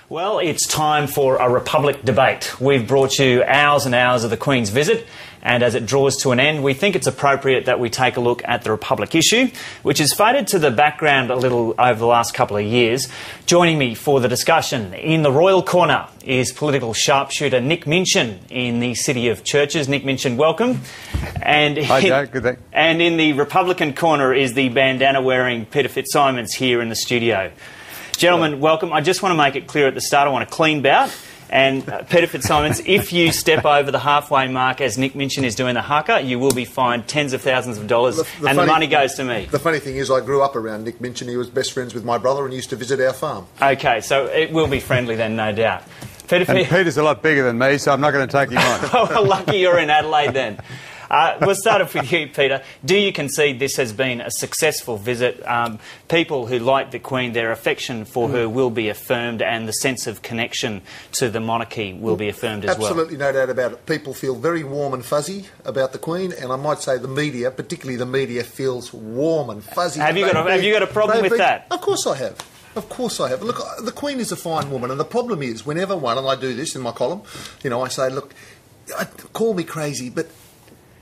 Well, it's time for a Republic debate. We've brought you hours and hours of the Queen's visit, and as it draws to an end, we think it's appropriate that we take a look at the Republic issue, which has faded to the background a little over the last couple of years. Joining me for the discussion in the Royal Corner is political sharpshooter Nick Minchin in the City of Churches. Nick Minchin, welcome. And hi, Joe. Good day. And in the Republican corner is the bandana-wearing Peter Fitzsimons here in the studio. Gentlemen, welcome. I just want to make it clear at the start, I want a clean bout. And Peter Fitzsimons, if you step over the halfway mark as Nick Minchin is doing the haka, you will be fined tens of thousands of dollars, and the money goes to me. The funny thing is I grew up around Nick Minchin. He was best friends with my brother and used to visit our farm. OK, so it will be friendly then, no doubt. Peter's a lot bigger than me, so I'm not going to take him on. Well, lucky you're in Adelaide then. We'll start off with you, Peter. Do you concede this has been a successful visit? People who like the Queen, their affection for her will be affirmed, and the sense of connection to the monarchy will be affirmed as well. Absolutely, no doubt about it. People feel very warm and fuzzy about the Queen, and I might say the media, particularly the media, feels warm and fuzzy. Have you got a problem with that? Of course I have. Of course I have. Look, the Queen is a fine woman, and the problem is, whenever one, and I do this in my column, you know, I say, look, call me crazy, but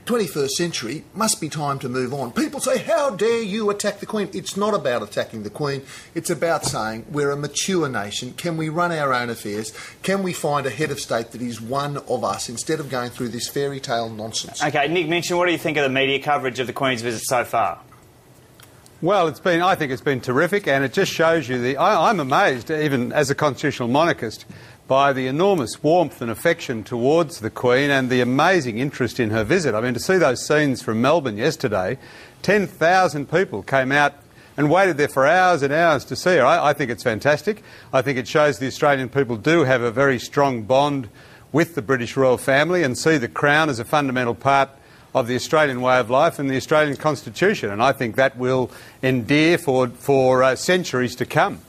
21st century must be time to move on. People say, how dare you attack the Queen? It's not about attacking the Queen. It's about saying we're a mature nation. Can we run our own affairs? Can we find a head of state that is one of us instead of going through this fairy tale nonsense? OK, Nick Minchin, what do you think of the media coverage of the Queen's visit so far? Well, I think it's been terrific, and it just shows you I'm amazed, even as a constitutional monarchist, by the enormous warmth and affection towards the Queen and the amazing interest in her visit. I mean, to see those scenes from Melbourne yesterday, 10,000 people came out and waited there for hours and hours to see her. I think it's fantastic. I think it shows the Australian people do have a very strong bond with the British royal family and see the Crown as a fundamental part of the Australian way of life and the Australian Constitution. And I think that will endear for centuries to come.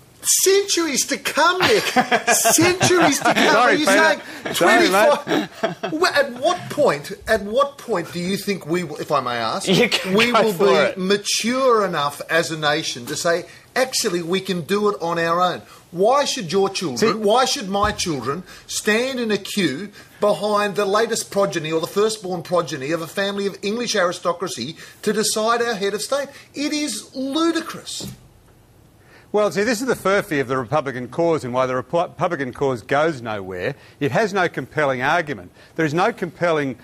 Centuries to come, Nick. Centuries to come. Sorry, Are you Peter. saying 25? Sorry, well, at what point do you think we will, if I may ask, we will be mature enough as a nation to say, actually, we can do it on our own? Why should your children, why should my children stand in a queue behind the latest progeny or the firstborn progeny of a family of English aristocracy to decide our head of state? It is ludicrous. Well, see, this is the furphy of the Republican cause and why the Republican cause goes nowhere. It has no compelling argument. There is no compelling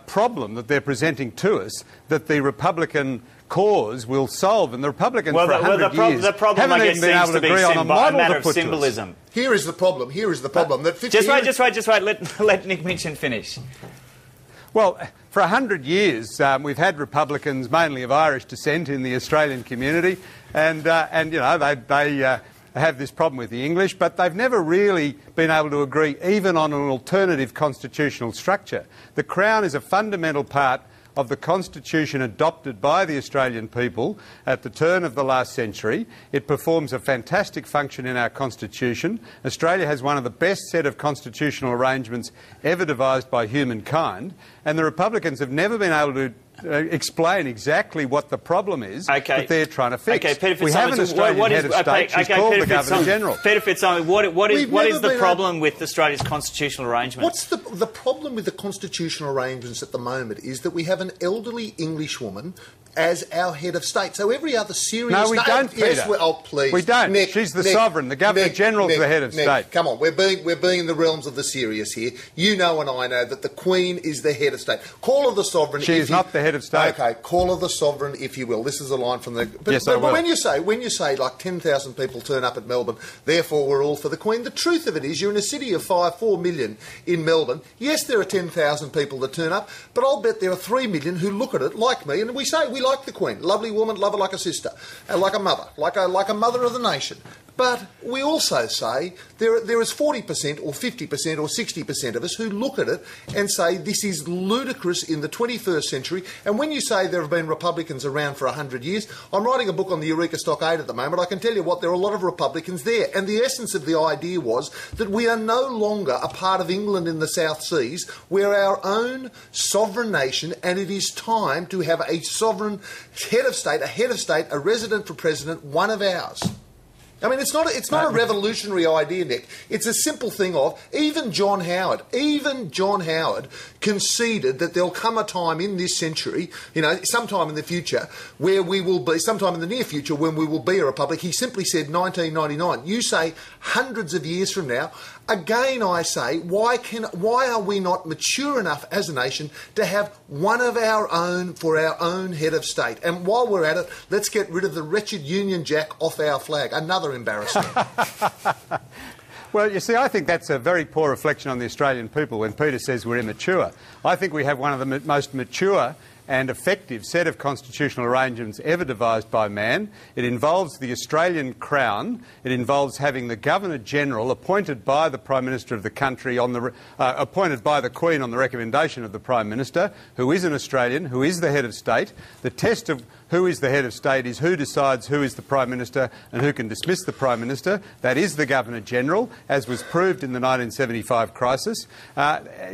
problem that they're presenting to us that the Republican cause will solve, and the Republicans for 100 years haven't even been able to agree on a model to put to us. Here is the problem. Here is the problem. That just wait. Let Nick Minchin finish. Well, for 100 years, we've had Republicans, mainly of Irish descent, in the Australian community, and you know they have this problem with the English, but they've never really been able to agree even on an alternative constitutional structure. The Crown is a fundamental part of the Constitution adopted by the Australian people at the turn of the last century. It performs a fantastic function in our Constitution. Australia has one of the best set of constitutional arrangements ever devised by humankind, and the Republicans have never been able to explain exactly what the problem is that they're trying to fix. Peter we have an Australian head of state. She's called the Governor-General. Peter Fitzsimons, what is the problem with Australia's constitutional arrangements? What's the problem with the constitutional arrangements at the moment is that we have an elderly English woman as our head of state. So every other serious... No, we don't, Peter. Yes, oh, please. We don't. Nick, she's the sovereign. The Governor-General's the head of state. Come on, we're being in the realms of the serious here. You know and I know that the Queen is the head of state. Call her the sovereign. She is not the head of state. OK, call her the sovereign, if you will. This is a line from the... Yes, I will. But when you say like 10,000 people turn up at Melbourne, therefore we're all for the Queen, the truth of it is you're in a city of 4 million in Melbourne. Yes, there are 10,000 people that turn up, but I'll bet there are 3 million who look at it like me and we say we like the Queen. Lovely woman, love her like a sister, like a mother, like a mother of the nation. But we also say there is 40% or 50% or 60% of us who look at it and say this is ludicrous in the 21st century. And when you say there have been Republicans around for 100 years, I'm writing a book on the Eureka Stockade at the moment. I can tell you what, there are a lot of Republicans there. And the essence of the idea was that we are no longer a part of England in the South Seas. We're our own sovereign nation, and it is time to have a sovereign head of state, a resident for president, one of ours. I mean, it's not a revolutionary idea, Nick. It's a simple thing of even John Howard conceded that there'll come a time in this century, sometime in the future, where we will be, sometime in the near future, when we will be a republic. He simply said 1999. You say hundreds of years from now. Again, I say, why are we not mature enough as a nation to have one of our own for our own head of state? And while we're at it, let's get rid of the wretched Union Jack off our flag. Another embarrassment. Well, you see, I think that's a very poor reflection on the Australian people when Peter says we're immature. I think we have one of the most mature and effective set of constitutional arrangements ever devised by man. It involves the Australian Crown. It involves having the Governor-General appointed by the Prime Minister of the country, appointed by the Queen on the recommendation of the Prime Minister, who is an Australian, who is the head of state. The test of who is the head of state is who decides who is the Prime Minister and who can dismiss the Prime Minister. That is the Governor-General, as was proved in the 1975 crisis.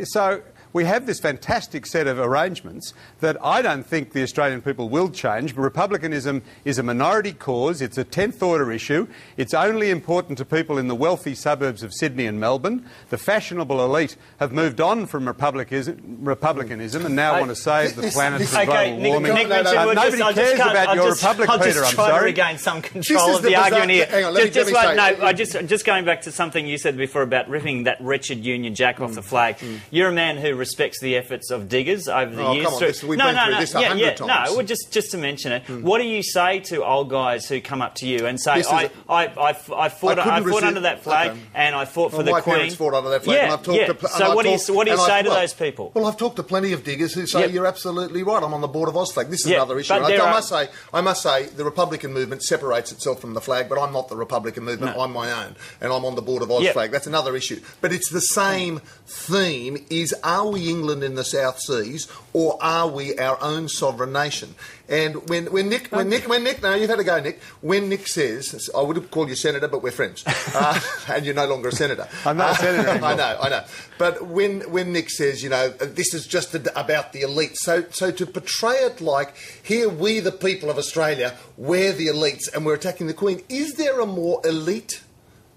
So we have this fantastic set of arrangements that I don't think the Australian people will change. Republicanism is a minority cause. It's a 10th order issue. It's only important to people in the wealthy suburbs of Sydney and Melbourne. The fashionable elite have moved on from republicanism and now want to save the planet from global warming. Nobody cares about your republic, Peter. I'm sorry. To regain some control of the argument here. Hang on, just going back to something you said before about ripping that wretched Union Jack off the flag. You're a man who respects the efforts of diggers over the years. Come on, we've been through this 100 times. No, well, just to mention it. What do you say to old guys who come up to you and say, I fought under that flag and I fought for the Queen? My parents fought under that flag. Yeah, and I've talked to, so what do you say to those people? Well, I've talked to plenty of diggers who say you're absolutely right. I'm on the board of Australian. This is another issue. I must say the Republican movement separates itself from the flag, but I'm not the Republican movement. I'm my own, and I'm on the board of Australian. That's another issue. But it's the same theme: is are we England in the South Seas, or are we our own sovereign nation? And when Nick, now you've had a go, Nick. When Nick says, I would call you senator, but we're friends, and you're no longer a senator. I'm not a senator anymore. I know. But when Nick says, this is just about the elite, so to portray it like here we the people of Australia, we're the elites, and we're attacking the Queen, is there a more elite,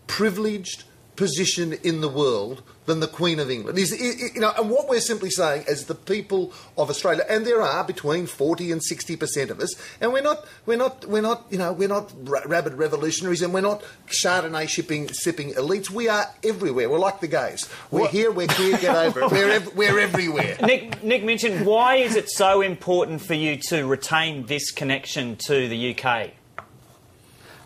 privileged position in the world than the Queen of England? And what we're simply saying as the people of Australia, and there are between 40 and 60% of us, and we're not rabid revolutionaries, and we're not Chardonnay sipping elites. We are everywhere. We're like the gays. We're here, we're queer, get over it. We're everywhere. Nick mentioned, why is it so important for you to retain this connection to the UK?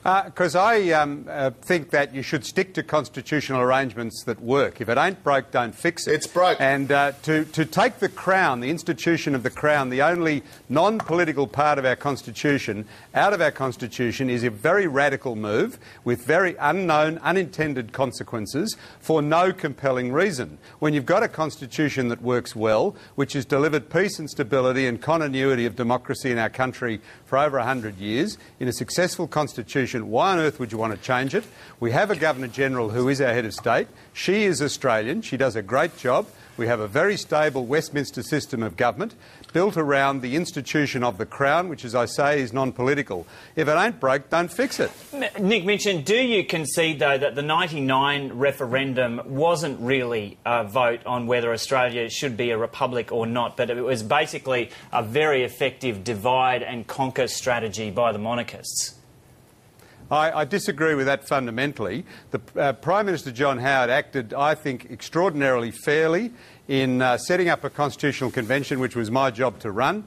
Because I think that you should stick to constitutional arrangements that work. If it ain't broke, don't fix it. It's broke. And to take the Crown, the institution of the Crown, the only non-political part of our Constitution, out of our Constitution is a very radical move with very unknown, unintended consequences for no compelling reason. When you've got a Constitution that works well, which has delivered peace and stability and continuity of democracy in our country for over 100 years, in a successful Constitution, why on earth would you want to change it? We have a Governor-General who is our head of state. She is Australian. She does a great job. We have a very stable Westminster system of government built around the institution of the Crown, which, as I say, is non-political. If it ain't broke, don't fix it. Nick mentioned, do you concede, though, that the 99 referendum wasn't really a vote on whether Australia should be a republic or not, but it was basically a very effective divide and conquer strategy by the monarchists? I disagree with that fundamentally. The Prime Minister John Howard acted, I think, extraordinarily fairly in setting up a constitutional convention, which was my job to run.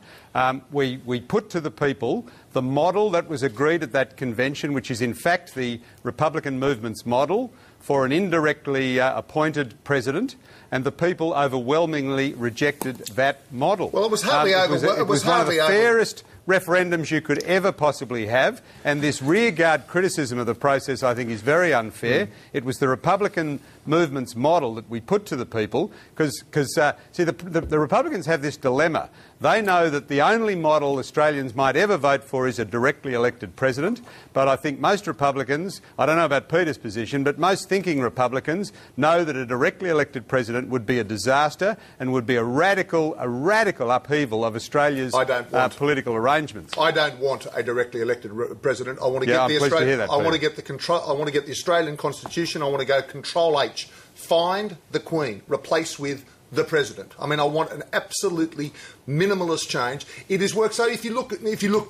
We put to the people the model that was agreed at that convention, which is in fact the Republican movement's model for an indirectly appointed president, and the people overwhelmingly rejected that model. Well, it was hardly it was one of the fairest referendums you could ever possibly have, and this rearguard criticism of the process, I think, is very unfair. It was the Republican movement's model that we put to the people, because see, the Republicans have this dilemma. They know that the only model Australians might ever vote for is a directly elected president. But I think most Republicans, I don't know about Peter's position, but most thinking Republicans know that a directly elected president would be a disaster and would be a radical upheaval of Australia's political arrangements. I don't want a directly elected president. I want to get the Australian Constitution. I want to go Control H, find the Queen, replace with the President. I mean, I want an absolutely minimalist change. It has worked. So if you look,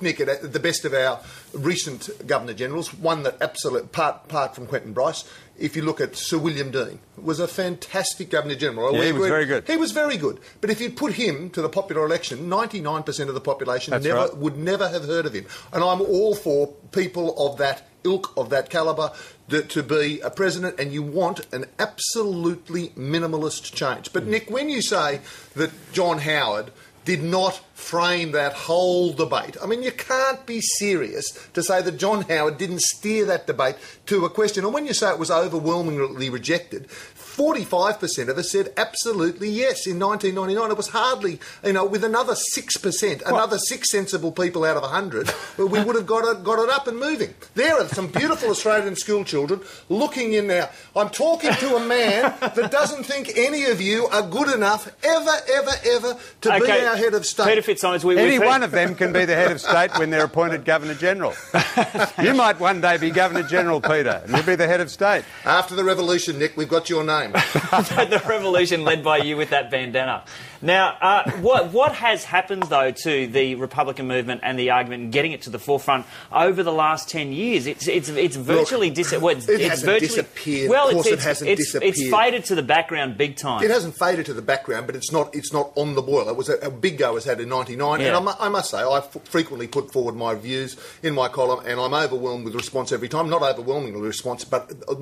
Nick, at the best of our recent Governor-Generals, one that apart from Quentin Bryce, if you look at Sir William Dean, was a fantastic Governor-General. Yeah, he was very good. He was very good. But if you put him to the popular election, 99% of the population would never have heard of him. And I'm all for people of that ilk, of that calibre, to be a president, and you want an absolutely minimalist change. But, Nick, when you say that John Howard did not frame that whole debate, I mean, you can't be serious to say that John Howard didn't steer that debate to a question. And when you say it was overwhelmingly rejected, 45% of us said absolutely yes in 1999. It was hardly, with another 6%, another 6 sensible people out of 100, we would have got it up and moving. There are some beautiful Australian school children looking in now. I'm talking to a man that doesn't think any of you are good enough ever to be our head of state. Peter Fitzsimons, any one of them can be the head of state when they're appointed Governor-General. You might one day be Governor-General, Peter, and you'll be the head of state. After the revolution, Nick, we've got your name. The revolution led by you with that bandana. Now, what has happened, though, to the Republican movement and the argument and getting it to the forefront over the last 10 years? It's virtually disappeared. It hasn't disappeared. Well, of course it hasn't disappeared. It's faded to the background big time. It hasn't faded to the background, but it's not on the boil. It was a big go was had in 99, yeah. And I must say, I frequently put forward my views in my column, and I'm overwhelmed with response every time. Not overwhelmingly response, but the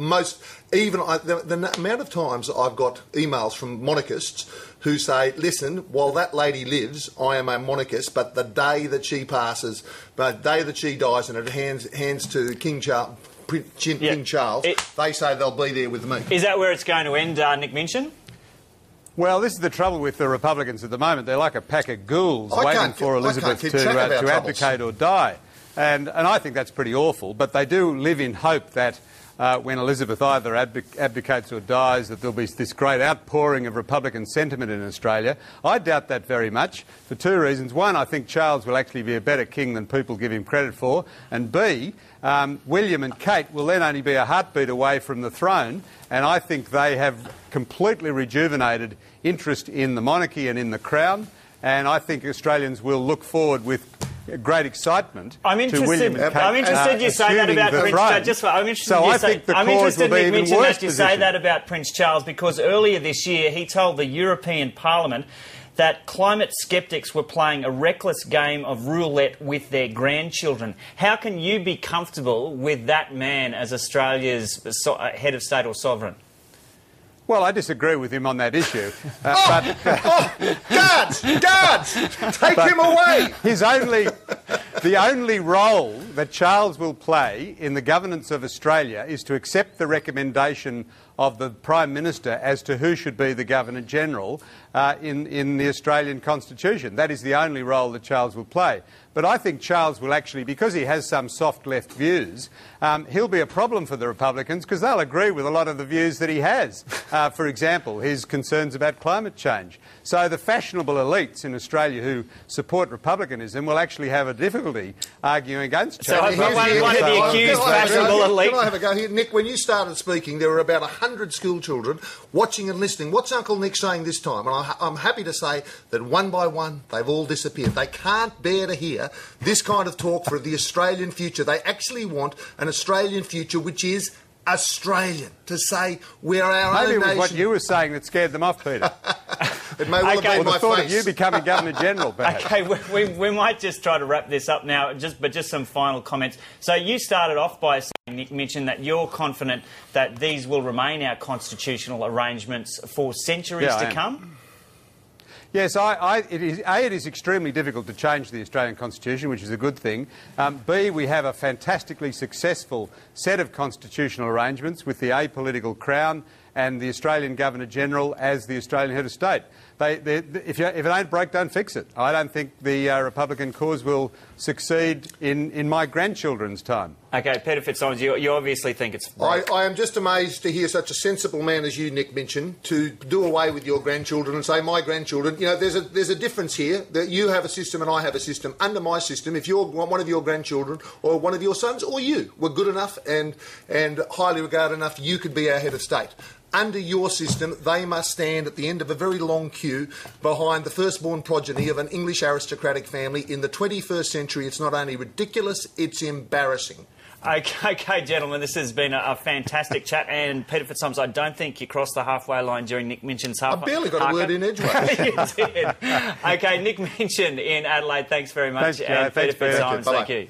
amount of times I've got emails from monarchists who say, listen, while that lady lives, I am a monarchist, but the day that she passes, the day that she dies and it hands to King Charles, King Charles, they say they'll be there with me. Is that where it's going to end, Nick Minchin? Well, this is the trouble with the Republicans at the moment. They're like a pack of ghouls waiting for Elizabeth to abdicate or die. And I think that's pretty awful, but they do live in hope that when Elizabeth either abdicates or dies, that there'll be this great outpouring of Republican sentiment in Australia. I doubt that very much for two reasons. One, I think Charles will actually be a better king than people give him credit for. And B, William and Kate will then only be a heartbeat away from the throne. And I think they have completely rejuvenated interest in the monarchy and in the crown. And I think Australians will look forward with great excitement to William and Kate. I'm interested you say that about Prince Charles. I'm interested, Nick Minchin, that you say that about Prince Charles, because earlier this year he told the European Parliament that climate sceptics were playing a reckless game of roulette with their grandchildren. How can you be comfortable with that man as Australia's head of state or sovereign? Well, I disagree with him on that issue. Guards! Take him away! The only role that Charles will play in the governance of Australia is to accept the recommendation of the Prime Minister as to who should be the Governor-General in the Australian Constitution. That is the only role that Charles will play. But I think Charles will actually, because he has some soft left views, he'll be a problem for the Republicans because they'll agree with a lot of the views that he has. For example, his concerns about climate change. So the fashionable elites in Australia who support republicanism will actually have a difficulty arguing against change. So one of the accused fashionable elite. Can I have a go here? Nick, when you started speaking, there were about 100 school children watching and listening. What's Uncle Nick saying this time? And I'm happy to say that one by one, they've all disappeared. They can't bear to hear this kind of talk for the Australian future. They actually want an Australian future which is Australian, to say we're our own nation. Maybe it was what you were saying that scared them off, Peter. It may well have been my thought face. Of you becoming Governor-General, perhaps. Okay, we might just try to wrap this up now, but just some final comments. So you started off by saying, Nick Minchin, that you're confident that these will remain our constitutional arrangements for centuries to come? Yes, it is extremely difficult to change the Australian Constitution, which is a good thing. B, we have a fantastically successful set of constitutional arrangements with the apolitical Crown and the Australian Governor-General as the Australian head of state. If it ain't broke, don't fix it. I don't think the Republican cause will succeed in my grandchildren's time. OK, Peter Fitzsimons, you obviously think it's broke. I am just amazed to hear such a sensible man as you, Nick, mention to do away with your grandchildren and say, my grandchildren. You know, there's a difference here, that you have a system and I have a system. Under my system, if you're one of your grandchildren or one of your sons or you were good enough and highly regarded enough, you could be our head of state. Under your system, they must stand at the end of a very long queue behind the firstborn progeny of an English aristocratic family. In the 21st century, it's not only ridiculous, it's embarrassing. OK, gentlemen, this has been a fantastic chat. And Peter Fitzsimons, I don't think you crossed the halfway line during Nick Minchin's I barely got a word in edgeways. You did. OK, Nick Minchin in Adelaide, thanks very much. Thanks, Joe. And Thanks, Peter Fitzsimons, thank you.